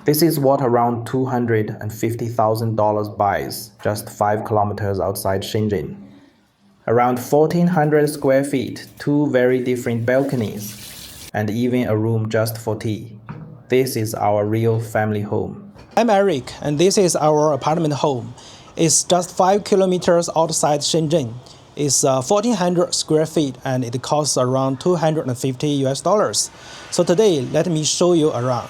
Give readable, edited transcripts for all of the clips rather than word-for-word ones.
This is what around $250,000 buys just 5 kilometers outside Shenzhen. Around 1,400 square feet, 2 very different balconies, and even a room just for tea. This is our real family home. I'm Eric, and this is our apartment home. It's just 5 kilometers outside Shenzhen. It's 1,400 square feet and it costs around $250. So today, let me show you around.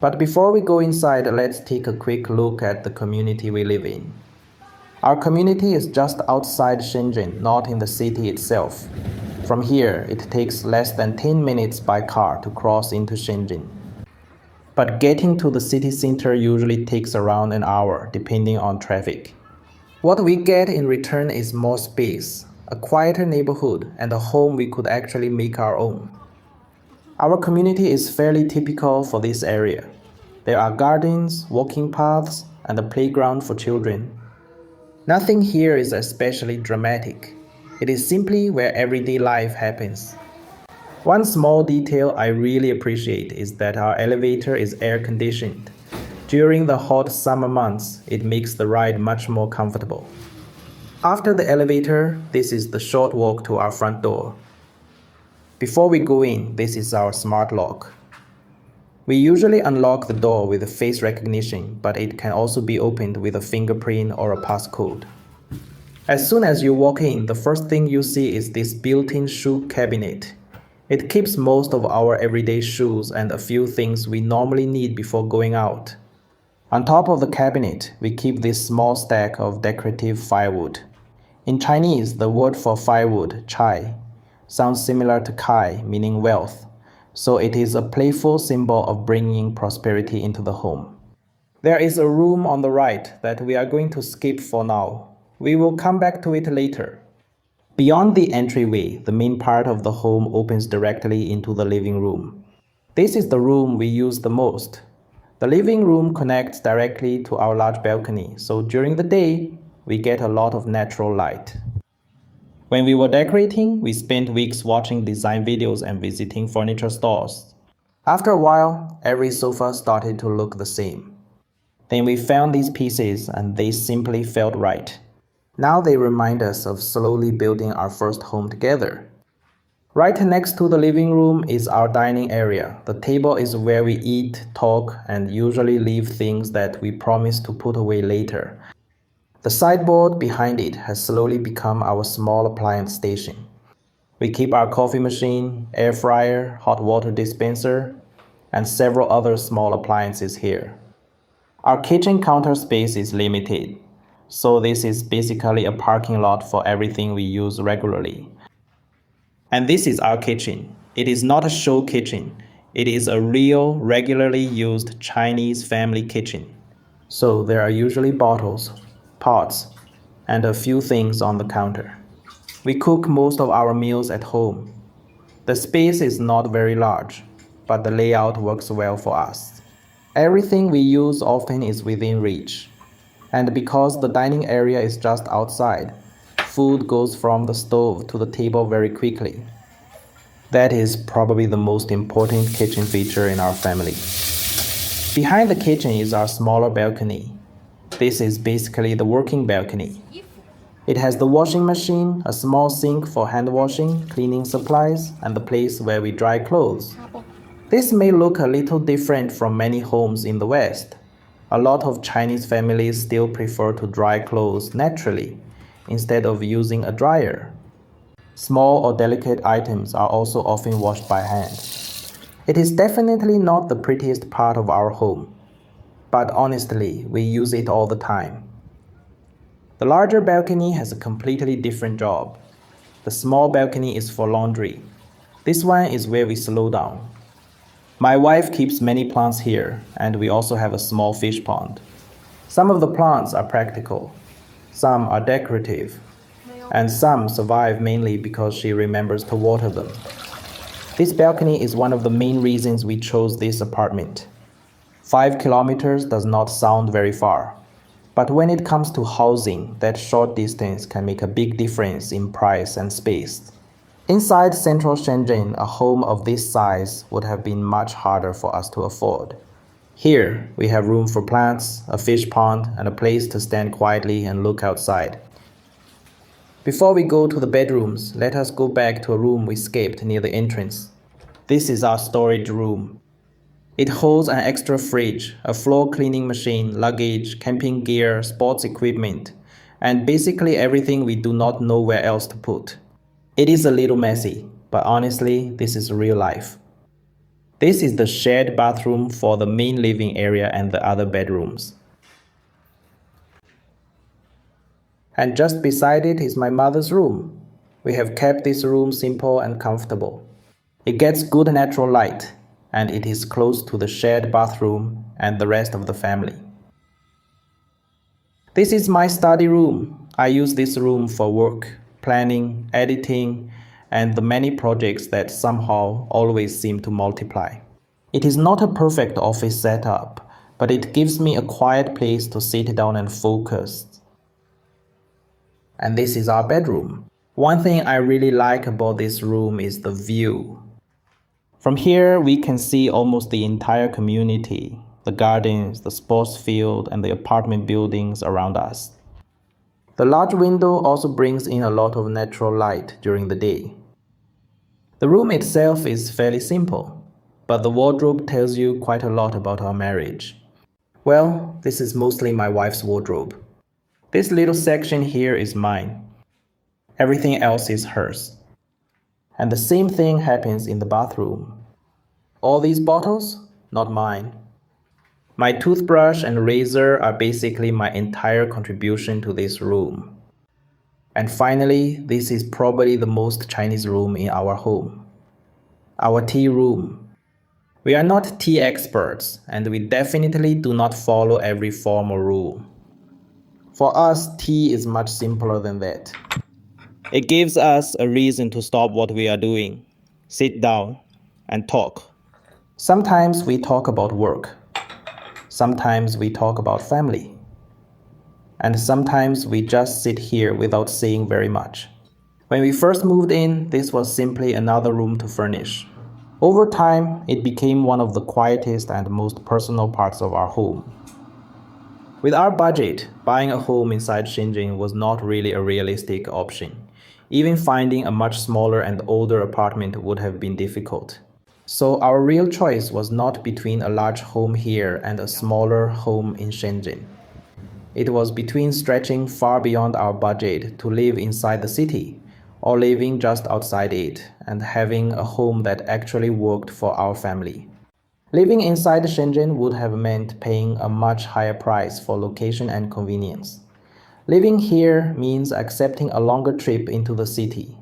But before we go inside, let's take a quick look at the community we live in. Our community is just outside Shenzhen, not in the city itself. From here, it takes less than 10 minutes by car to cross into Shenzhen. But getting to the city center usually takes around an hour, depending on traffic. What we get in return is more space, a quieter neighborhood, and a home we could actually make our own. Our community is fairly typical for this area. There are gardens, walking paths, and a playground for children. Nothing here is especially dramatic. It is simply where everyday life happens. One small detail I really appreciate is that our elevator is air-conditioned. During the hot summer months, it makes the ride much more comfortable. After the elevator, this is the short walk to our front door. Before we go in, this is our smart lock. We usually unlock the door with face recognition, but it can also be opened with a fingerprint or a passcode. As soon as you walk in, the first thing you see is this built-in shoe cabinet. It keeps most of our everyday shoes and a few things we normally need before going out. On top of the cabinet, we keep this small stack of decorative firewood. In Chinese, the word for firewood, chai, sounds similar to kai, meaning wealth, so it is a playful symbol of bringing prosperity into the home. There is a room on the right that we are going to skip for now. We will come back to it later. Beyond the entryway, the main part of the home opens directly into the living room. This is the room we use the most. The living room connects directly to our large balcony, so during the day, we get a lot of natural light. When we were decorating, we spent weeks watching design videos and visiting furniture stores. After a while, every sofa started to look the same. Then we found these pieces and they simply felt right. Now they remind us of slowly building our first home together. Right next to the living room is our dining area. The table is where we eat, talk, and usually leave things that we promise to put away later. The sideboard behind it has slowly become our small appliance station. We keep our coffee machine, air fryer, hot water dispenser, and several other small appliances here. Our kitchen counter space is limited, so this is basically a parking lot for everything we use regularly. And this is our kitchen. It is not a show kitchen. It is a real, regularly used Chinese family kitchen. So there are usually bottles, pots, and a few things on the counter. We cook most of our meals at home. The space is not very large, but the layout works well for us. Everything we use often is within reach. And because the dining area is just outside, food goes from the stove to the table very quickly. That is probably the most important kitchen feature in our family. Behind the kitchen is our smaller balcony. This is basically the working balcony. It has the washing machine, a small sink for hand washing, cleaning supplies, and the place where we dry clothes. This may look a little different from many homes in the West. A lot of Chinese families still prefer to dry clothes naturally, instead of using a dryer. Small or delicate items are also often washed by hand. It is definitely not the prettiest part of our home, but honestly, we use it all the time. The larger balcony has a completely different job. The small balcony is for laundry. This one is where we slow down. My wife keeps many plants here, and we also have a small fish pond. Some of the plants are practical, some are decorative, and some survive mainly because she remembers to water them. This balcony is one of the main reasons we chose this apartment. 5 kilometers does not sound very far, but when it comes to housing, that short distance can make a big difference in price and space. Inside central Shenzhen, a home of this size would have been much harder for us to afford. Here, we have room for plants, a fish pond, and a place to stand quietly and look outside. Before we go to the bedrooms, let us go back to a room we escaped near the entrance. This is our storage room. It holds an extra fridge, a floor cleaning machine, luggage, camping gear, sports equipment, and basically everything we do not know where else to put. It is a little messy, but honestly, this is real life. This is the shared bathroom for the main living area and the other bedrooms. And just beside it is my mother's room. We have kept this room simple and comfortable. It gets good natural light, and it is close to the shared bathroom and the rest of the family. This is my study room. I use this room for work, planning, editing, and the many projects that somehow always seem to multiply. It is not a perfect office setup, but it gives me a quiet place to sit down and focus. And this is our bedroom. One thing I really like about this room is the view. From here, we can see almost the entire community, the gardens, the sports field, and the apartment buildings around us. The large window also brings in a lot of natural light during the day. The room itself is fairly simple, but the wardrobe tells you quite a lot about our marriage. Well, this is mostly my wife's wardrobe. This little section here is mine. Everything else is hers. And the same thing happens in the bathroom. All these bottles, not mine. My toothbrush and razor are basically my entire contribution to this room. And finally, this is probably the most Chinese room in our home. Our tea room. We are not tea experts, and we definitely do not follow every formal rule. For us, tea is much simpler than that. It gives us a reason to stop what we are doing, sit down, and talk. Sometimes we talk about work. Sometimes we talk about family. And sometimes we just sit here without saying very much. When we first moved in, this was simply another room to furnish. Over time, it became one of the quietest and most personal parts of our home. With our budget, buying a home inside Shenzhen was not really a realistic option. Even finding a much smaller and older apartment would have been difficult. So our real choice was not between a large home here and a smaller home in Shenzhen. It was between stretching far beyond our budget to live inside the city, or living just outside it and having a home that actually worked for our family. Living inside Shenzhen would have meant paying a much higher price for location and convenience. Living here means accepting a longer trip into the city.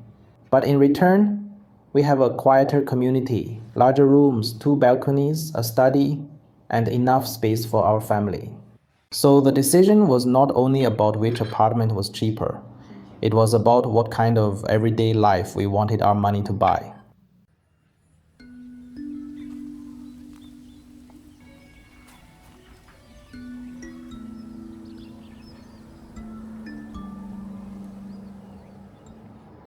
But in return, we have a quieter community, larger rooms, 2 balconies, a study, and enough space for our family. So the decision was not only about which apartment was cheaper. It was about what kind of everyday life we wanted our money to buy.